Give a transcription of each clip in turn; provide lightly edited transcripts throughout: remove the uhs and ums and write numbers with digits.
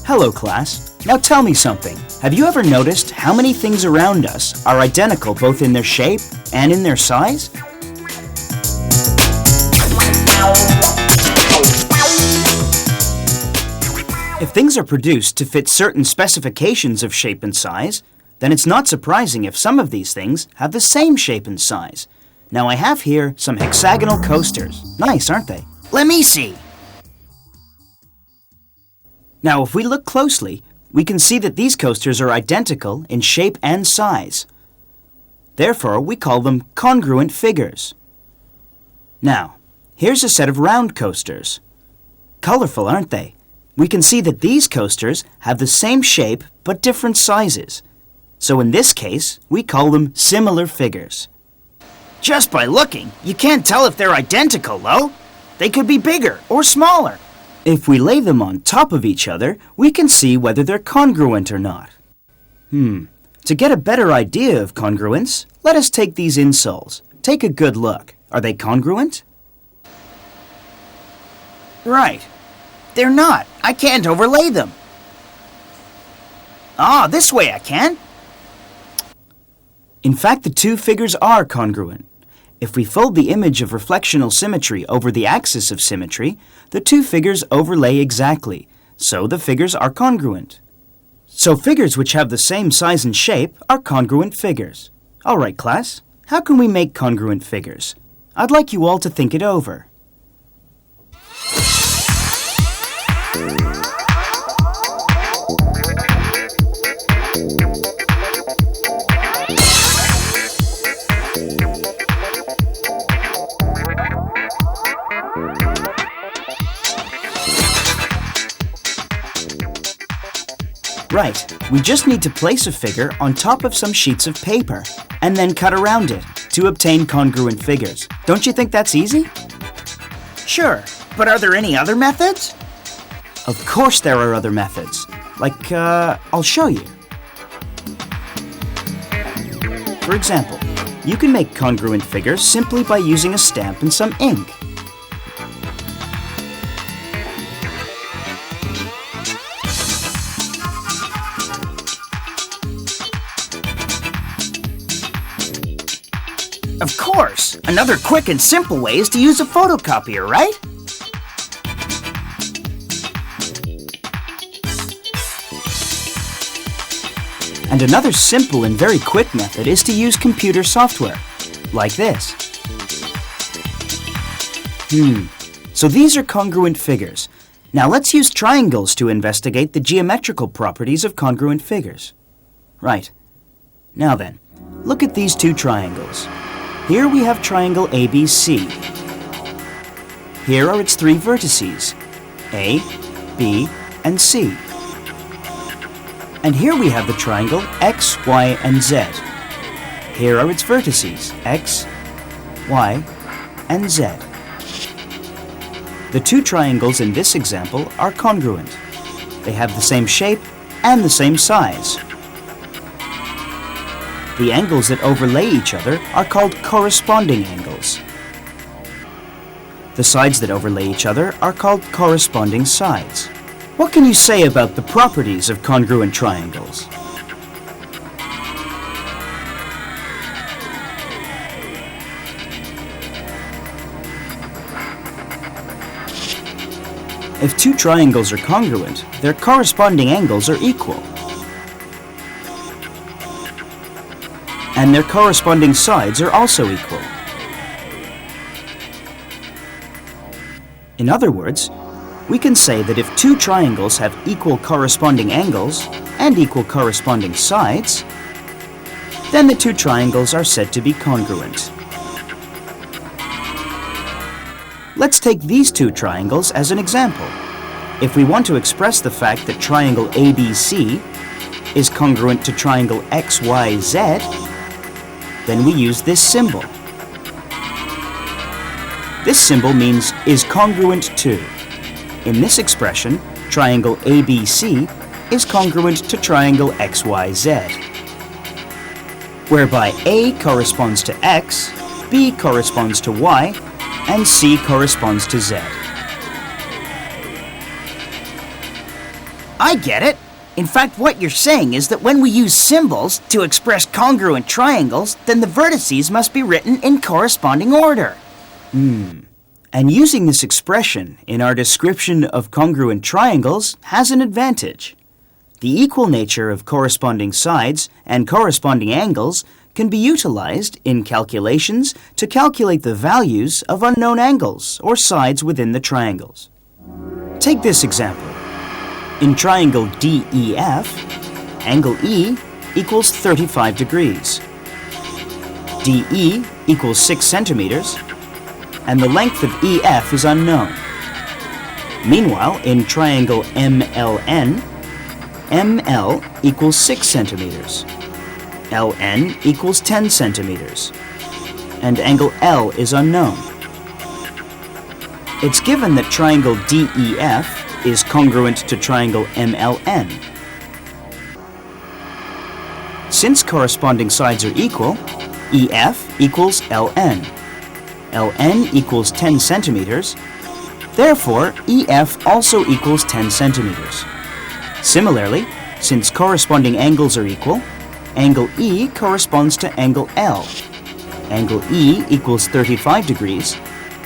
Hello, class. Now tell me something. Have you ever noticed how many things around us are identical both in their shape and in their size? If things are produced to fit certain specifications of shape and size, then it's not surprising if some of these things have the same shape and size. Now I have here some hexagonal coasters. Nice, aren't they? Let me see. Now if we look closely, we can see that these coasters are identical in shape and size. Therefore, we call them congruent figures. Now, here's a set of round coasters. Colorful, aren't they? We can see that these coasters have the same shape but different sizes. So in this case, we call them similar figures. Just by looking, you can't tell if they're identical, though. They could be bigger or smaller. If we lay them on top of each other, we can see whether they're congruent or not. To get a better idea of congruence, let us take these insoles. Take a good look. Are they congruent? Right. They're not. I can't overlay them. This way I can. In fact, the two figures are congruent. If we fold the image of reflectional symmetry over the axis of symmetry, the two figures overlay exactly, so the figures are congruent. So figures which have the same size and shape are congruent figures. All right, class, how can we make congruent figures? I'd like you all to think it over. Right, we just need to place a figure on top of some sheets of paper and then cut around it to obtain congruent figures. Don't you think that's easy? Sure, but are there any other methods? Of course there are other methods. I'll show you. For example, you can make congruent figures simply by using a stamp and some ink. Of course! Another quick and simple way is to use a photocopier, right? And another simple and very quick method is to use computer software, like this. So these are congruent figures. Now let's use triangles to investigate the geometrical properties of congruent figures. Right. Now then, look at these two triangles. Here we have triangle ABC. Here are its three vertices, A, B, and C. And here we have the triangle X, Y, and Z. Here are its vertices, X, Y, and Z. The two triangles in this example are congruent. They have the same shape and the same size. The angles that overlay each other are called corresponding angles. The sides that overlay each other are called corresponding sides. What can you say about the properties of congruent triangles? If two triangles are congruent, their corresponding angles are equal. And their corresponding sides are also equal. In other words, we can say that if two triangles have equal corresponding angles and equal corresponding sides, then the two triangles are said to be congruent. Let's take these two triangles as an example. If we want to express the fact that triangle ABC is congruent to triangle XYZ, then we use this symbol. This symbol means is congruent to. In this expression, triangle ABC is congruent to triangle XYZ, whereby A corresponds to X, B corresponds to Y, and C corresponds to Z. I get it. In fact, what you're saying is that when we use symbols to express congruent triangles, then the vertices must be written in corresponding order. And using this expression in our description of congruent triangles has an advantage. The equal nature of corresponding sides and corresponding angles can be utilized in calculations to calculate the values of unknown angles or sides within the triangles. Take this example. In triangle DEF, angle E equals 35 degrees. DE equals 6 centimeters, and the length of EF is unknown. Meanwhile, in triangle MLN, ML equals 6 centimeters. LN equals 10 centimeters. And angle L is unknown. It's given that triangle DEF is congruent to triangle MLN. Since corresponding sides are equal, EF equals LN. LN equals 10 centimeters. Therefore, EF also equals 10 centimeters. Similarly, since corresponding angles are equal, angle E corresponds to angle L. Angle E equals 35 degrees.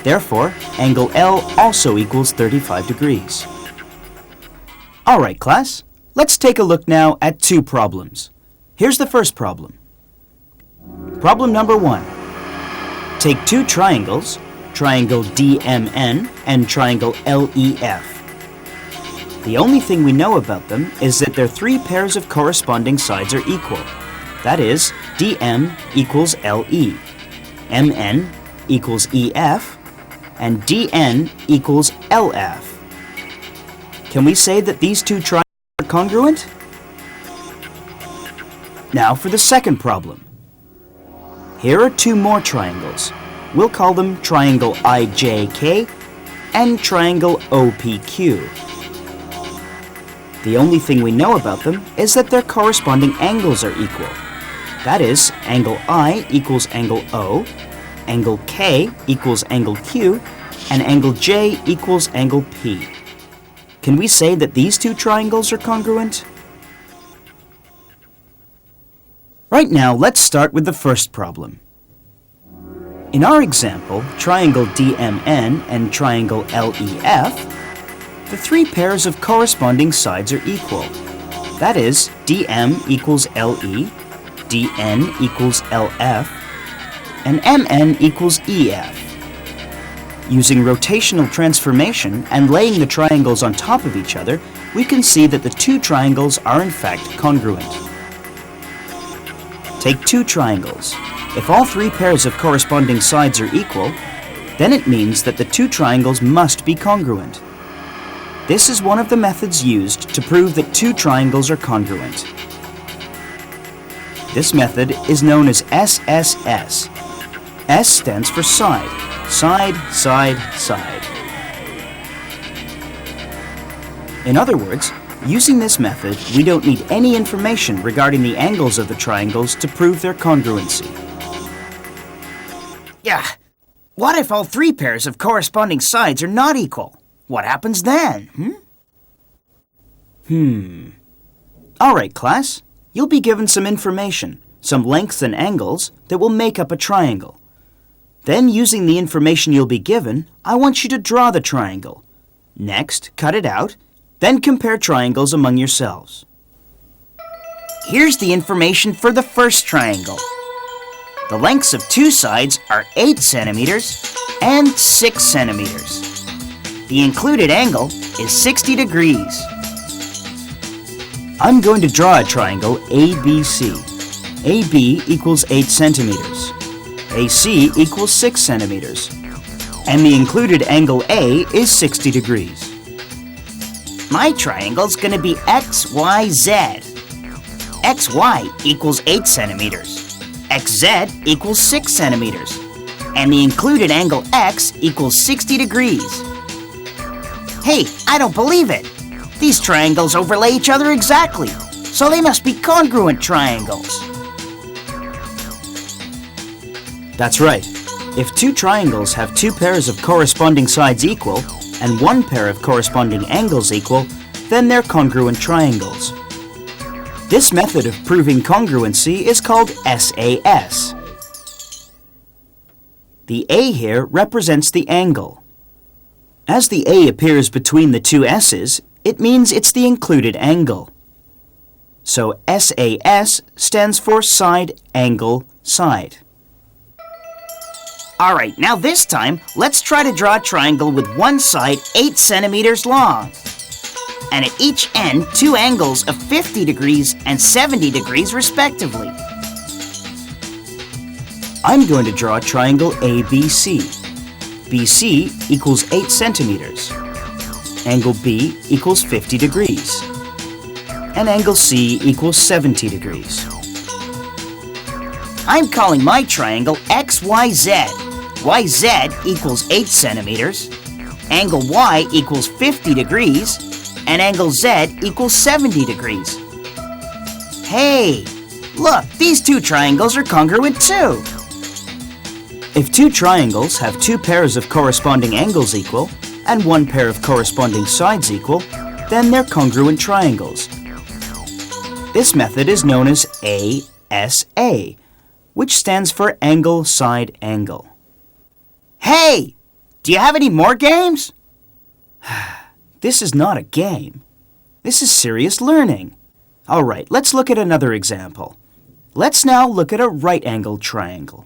Therefore, angle L also equals 35 degrees. All right, class. Let's take a look now at two problems. Here's the first problem. Problem number 1. Take two triangles, triangle DMN and triangle LEF. The only thing we know about them is that their three pairs of corresponding sides are equal. That is, DM equals LE, MN equals EF, and DN equals LF. Can we say that these two triangles are congruent? Now for the second problem. Here are two more triangles. We'll call them triangle IJK and triangle OPQ. The only thing we know about them is that their corresponding angles are equal. That is, angle I equals angle O, angle K equals angle Q, and angle J equals angle P. Can we say that these two triangles are congruent? Right now, let's start with the first problem. In our example, triangle DMN and triangle LEF, the three pairs of corresponding sides are equal. That is, DM equals LE, DN equals LF, and MN equals EF. Using rotational transformation and laying the triangles on top of each other, we can see that the two triangles are in fact congruent. Take two triangles. If all three pairs of corresponding sides are equal, then it means that the two triangles must be congruent. This is one of the methods used to prove that two triangles are congruent. This method is known as SSS. S stands for side. Side, side, side. In other words, using this method, we don't need any information regarding the angles of the triangles to prove their congruency. Yeah, what if all three pairs of corresponding sides are not equal? What happens then? All right, class. You'll be given some information, some lengths and angles that will make up a triangle. Then, using the information you'll be given, I want you to draw the triangle. Next, cut it out, then compare triangles among yourselves. Here's the information for the first triangle. The lengths of two sides are 8 centimeters and 6 centimeters. The included angle is 60 degrees. I'm going to draw a triangle ABC. AB equals 8 centimeters. AC equals 6 centimeters. And the included angle A is 60 degrees. My triangle's going to be XYZ. XY equals 8 centimeters. XZ equals 6 centimeters. And the included angle X equals 60 degrees. Hey, I don't believe it. These triangles overlay each other exactly, so they must be congruent triangles. That's right. If two triangles have two pairs of corresponding sides equal and one pair of corresponding angles equal, then they're congruent triangles. This method of proving congruency is called SAS. The A here represents the angle. As the A appears between the two S's, it means it's the included angle. So SAS stands for side, angle, side. Alright, now this time, let's try to draw a triangle with one side 8 centimeters long. And at each end, two angles of 50 degrees and 70 degrees respectively. I'm going to draw a triangle ABC. BC equals 8 centimeters. Angle B equals 50 degrees. And angle C equals 70 degrees. I'm calling my triangle XYZ. YZ equals 8 centimeters. Angle Y equals 50 degrees. And angle Z equals 70 degrees. Hey, look, these two triangles are congruent too. If two triangles have two pairs of corresponding angles equal and one pair of corresponding sides equal, then they're congruent triangles. This method is known as ASA, which stands for angle, side, angle. Hey, do you have any more games? This is not a game. This is serious learning. All right, let's look at another example. Let's now look at a right-angled triangle.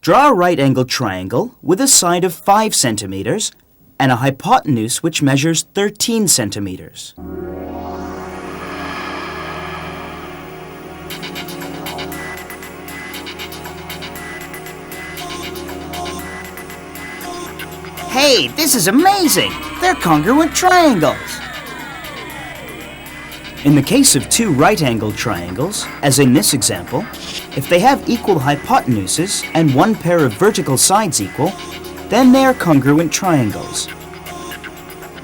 Draw a right-angled triangle with a side of 5 centimeters and a hypotenuse which measures 13 centimeters. Hey, this is amazing! They're congruent triangles! In the case of two right-angled triangles, as in this example, if they have equal hypotenuses and one pair of vertical sides equal, then they are congruent triangles.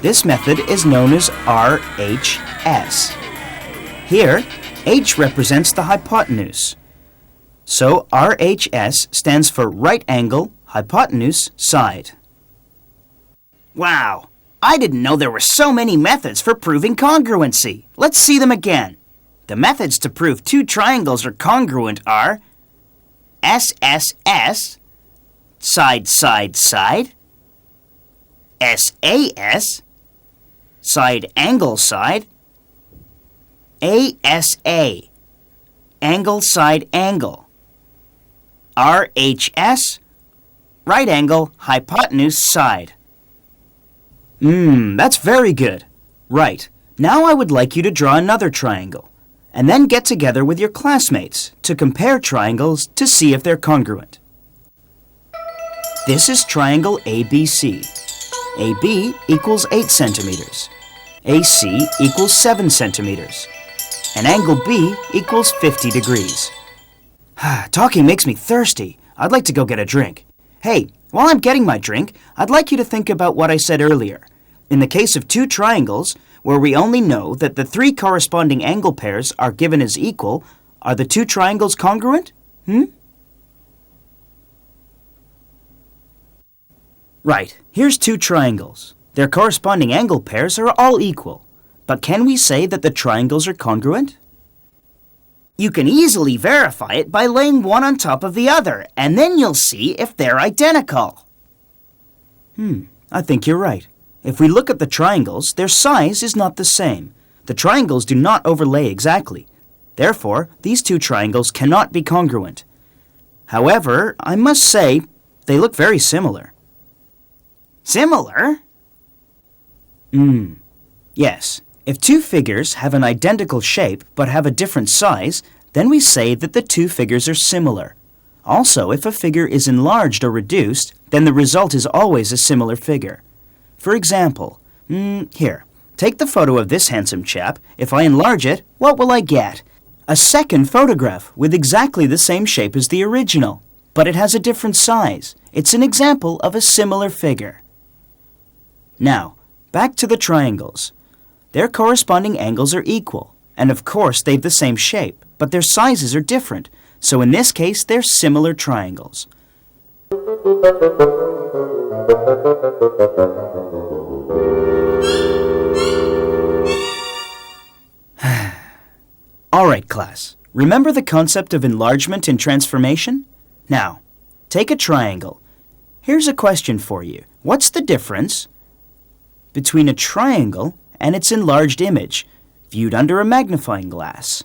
This method is known as RHS. Here, H represents the hypotenuse. So RHS stands for right angle, hypotenuse, side. Wow, I didn't know there were so many methods for proving congruency. Let's see them again. The methods to prove two triangles are congruent are SSS, side, side, side, SAS, side, angle, side, ASA, angle, side, angle, RHS, right angle, hypotenuse, side. That's very good. Right. Now I would like you to draw another triangle, and then get together with your classmates to compare triangles to see if they're congruent. This is triangle ABC. AB equals 8 centimeters. AC equals 7 centimeters. And angle B equals 50 degrees. Talking makes me thirsty. I'd like to go get a drink. Hey, while I'm getting my drink, I'd like you to think about what I said earlier. In the case of two triangles, where we only know that the three corresponding angle pairs are given as equal, are the two triangles congruent? Right, here's two triangles. Their corresponding angle pairs are all equal. But can we say that the triangles are congruent? You can easily verify it by laying one on top of the other, and then you'll see if they're identical. I think you're right. If we look at the triangles, their size is not the same. The triangles do not overlay exactly. Therefore, these two triangles cannot be congruent. However, I must say, they look very similar. Similar? Yes. If two figures have an identical shape but have a different size, then we say that the two figures are similar. Also, if a figure is enlarged or reduced, then the result is always a similar figure. For example, here, take the photo of this handsome chap. If I enlarge it, what will I get? A second photograph with exactly the same shape as the original, but it has a different size. It's an example of a similar figure. Now, back to the triangles. Their corresponding angles are equal, and of course they've the same shape, but their sizes are different, so in this case they're similar triangles. All right, class. Remember the concept of enlargement and transformation? Now, take a triangle. Here's a question for you. What's the difference between a triangle and its enlarged image, viewed under a magnifying glass?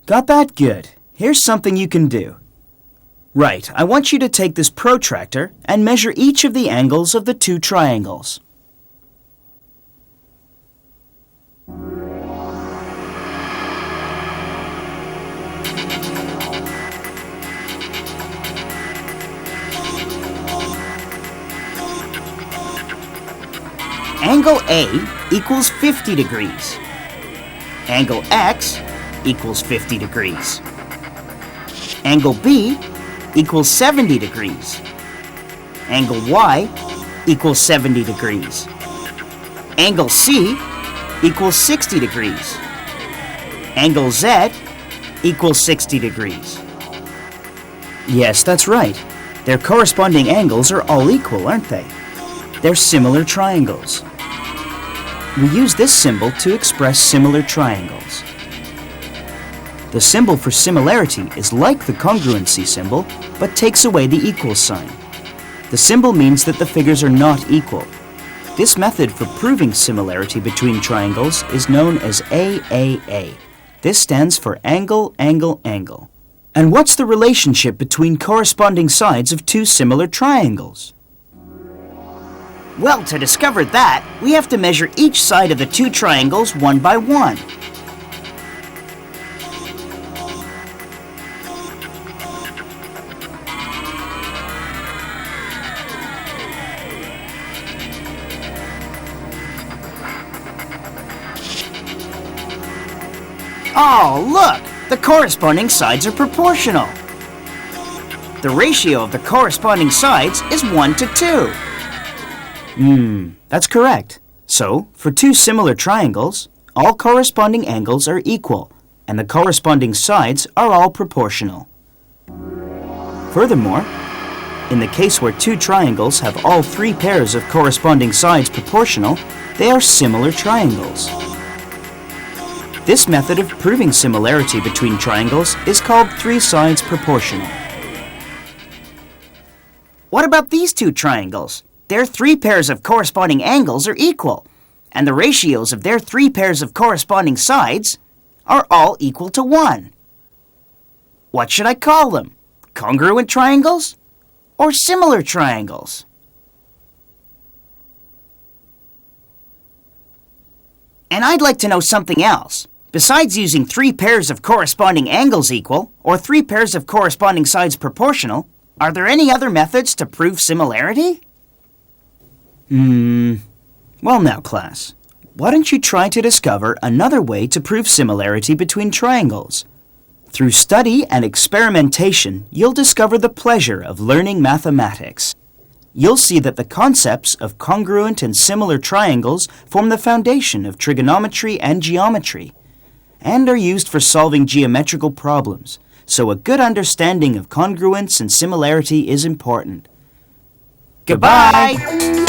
Got that? Good. Here's something you can do. Right, I want you to take this protractor and measure each of the angles of the two triangles. Angle A equals 50 degrees. Angle X equals 50 degrees. Angle B equals 70 degrees. Angle Y equals 70 degrees. Angle C equals 60 degrees. Angle Z equals 60 degrees. Yes, that's right. Their corresponding angles are all equal, aren't they? They're similar triangles. We use this symbol to express similar triangles. The symbol for similarity is like the congruency symbol, but takes away the equal sign. The symbol means that the figures are not equal. This method for proving similarity between triangles is known as AAA. This stands for angle, angle, angle. And what's the relationship between corresponding sides of two similar triangles? Well, to discover that, we have to measure each side of the two triangles one by one. Oh, look! The corresponding sides are proportional. The ratio of the corresponding sides is 1 to 2. That's correct. So, for two similar triangles, all corresponding angles are equal, and the corresponding sides are all proportional. Furthermore, in the case where two triangles have all three pairs of corresponding sides proportional, they are similar triangles. This method of proving similarity between triangles is called three sides proportional. What about these two triangles? Their three pairs of corresponding angles are equal, and the ratios of their three pairs of corresponding sides are all equal to 1. What should I call them? Congruent triangles or similar triangles? And I'd like to know something else. Besides using three pairs of corresponding angles equal or three pairs of corresponding sides proportional, are there any other methods to prove similarity? Well now, class, why don't you try to discover another way to prove similarity between triangles? Through study and experimentation, you'll discover the pleasure of learning mathematics. You'll see that the concepts of congruent and similar triangles form the foundation of trigonometry and geometry, and are used for solving geometrical problems, so a good understanding of congruence and similarity is important. Goodbye!